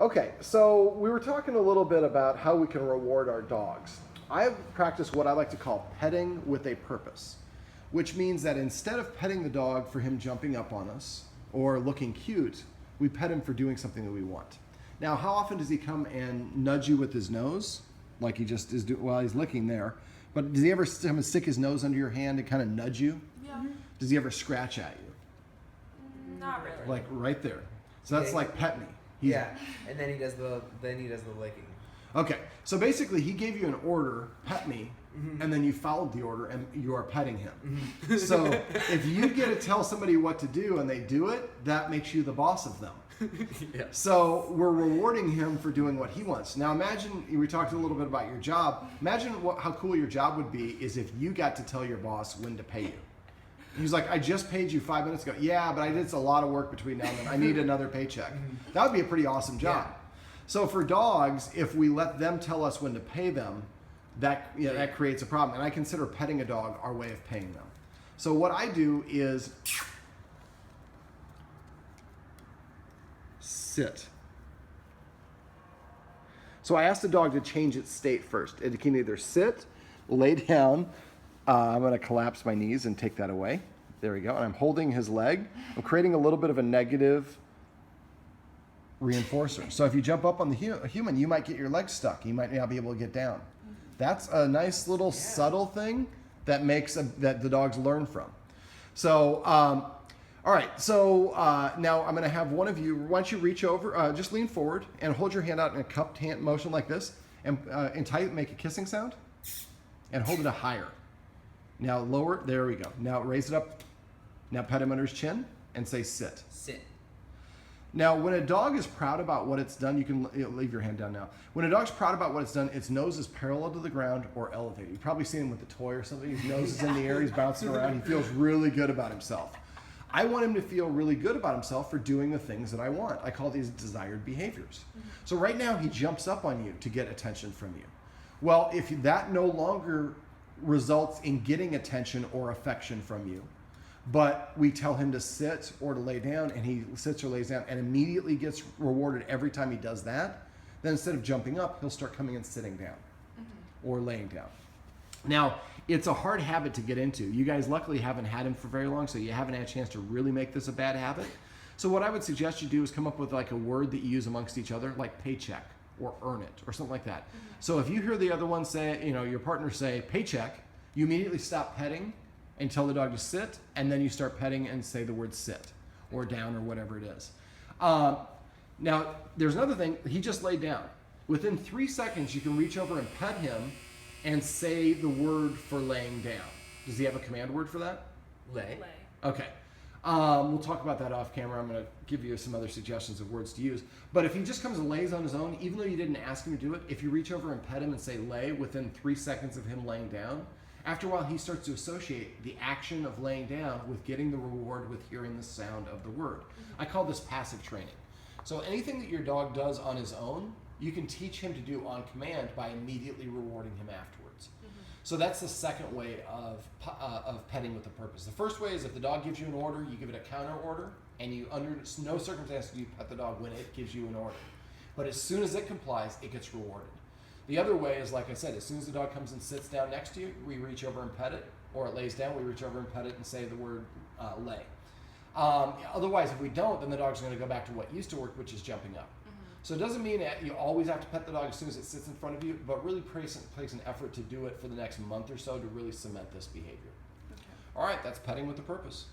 Okay, so we were talking a little bit about how we can reward our dogs. I practice what I like to call petting with a purpose, which means that instead of petting the dog for him jumping up on us or looking cute, we pet him for doing something that we want. Now, how often does he come and nudge you with his nose, like he just is while he's licking there? But does he ever come and stick his nose under your hand and kind of nudge you? Yeah. Does he ever scratch at you? Not really. Like right there. So that's like pet me. Yeah, and then he does the licking. Okay, so basically he gave you an order, pet me, and then you followed the order and you are petting him. So if you get to tell somebody what to do and they do it, that makes you the boss of them. Yeah. So we're rewarding him for doing what he wants. Now imagine, we talked a little bit about your job. Imagine how cool your job would be is if you got to tell your boss when to pay you. He's like, I just paid you 5 minutes ago. Yeah, but I did a lot of work between now and then. I need another paycheck. That would be a pretty awesome job. Yeah. So for dogs, if we let them tell us when to pay them, that creates a problem. And I consider petting a dog our way of paying them. So what I do is sit. So I ask the dog to change its state first. It can either sit, lay down. I'm going to collapse my knees and take that away. There we go. And I'm holding his leg. I'm creating a little bit of a negative reinforcer. So if you jump up on the human, you might get your leg stuck. You might not be able to get down. That's a nice little subtle thing that makes that the dogs learn from. So, all right. So now I'm going to have one of you. Why don't you reach over, just lean forward and hold your hand out in a cupped hand motion like this, and tight, make a kissing sound, and hold it higher. Now lower, there we go. Now raise it up. Now pet him under his chin and say sit. Sit. Now when a dog is proud about what it's done, you can leave your hand down now. When a dog's proud about what it's done, its nose is parallel to the ground or elevated. You've probably seen him with a toy or something. His nose is in the air, he's bouncing around. He feels really good about himself. I want him to feel really good about himself for doing the things that I want. I call these desired behaviors. So right now he jumps up on you to get attention from you. Well, if that no longer results in getting attention or affection from you, but we tell him to sit or to lay down and he sits or lays down and immediately gets rewarded every time he does that, then instead of jumping up, he'll start coming and sitting down or laying down. Now, it's a hard habit to get into. You guys luckily haven't had him for very long, so you haven't had a chance to really make this a bad habit. So what I would suggest you do is come up with like a word that you use amongst each other, like paycheck or earn it or something like that. So if you hear the other one say, your partner say paycheck, you immediately stop petting and tell the dog to sit, and then you start petting and say the word sit or down or whatever it is. Now, there's another thing. He just laid down. Within 3 seconds, you can reach over and pet him and say the word for laying down. Does he have a command word for that? Lay. Okay. We'll talk about that off camera. I'm going to give you some other suggestions of words to use. But if he just comes and lays on his own, even though you didn't ask him to do it, if you reach over and pet him and say lay within 3 seconds of him laying down, after a while he starts to associate the action of laying down with getting the reward with hearing the sound of the word. I call this passive training. So anything that your dog does on his own, you can teach him to do on command by immediately rewarding him afterwards. So that's the second way of petting with a purpose. The first way is if the dog gives you an order, you give it a counter order, and you under no circumstances do you pet the dog when it gives you an order. But as soon as it complies, it gets rewarded. The other way is, like I said, as soon as the dog comes and sits down next to you, we reach over and pet it, or it lays down, we reach over and pet it and say the word lay. Otherwise, if we don't, then the dog's going to go back to what used to work, which is jumping up. So it doesn't mean that you always have to pet the dog as soon as it sits in front of you, but really place an effort to do it for the next month or so to really cement this behavior. Okay. All right, that's petting with a purpose.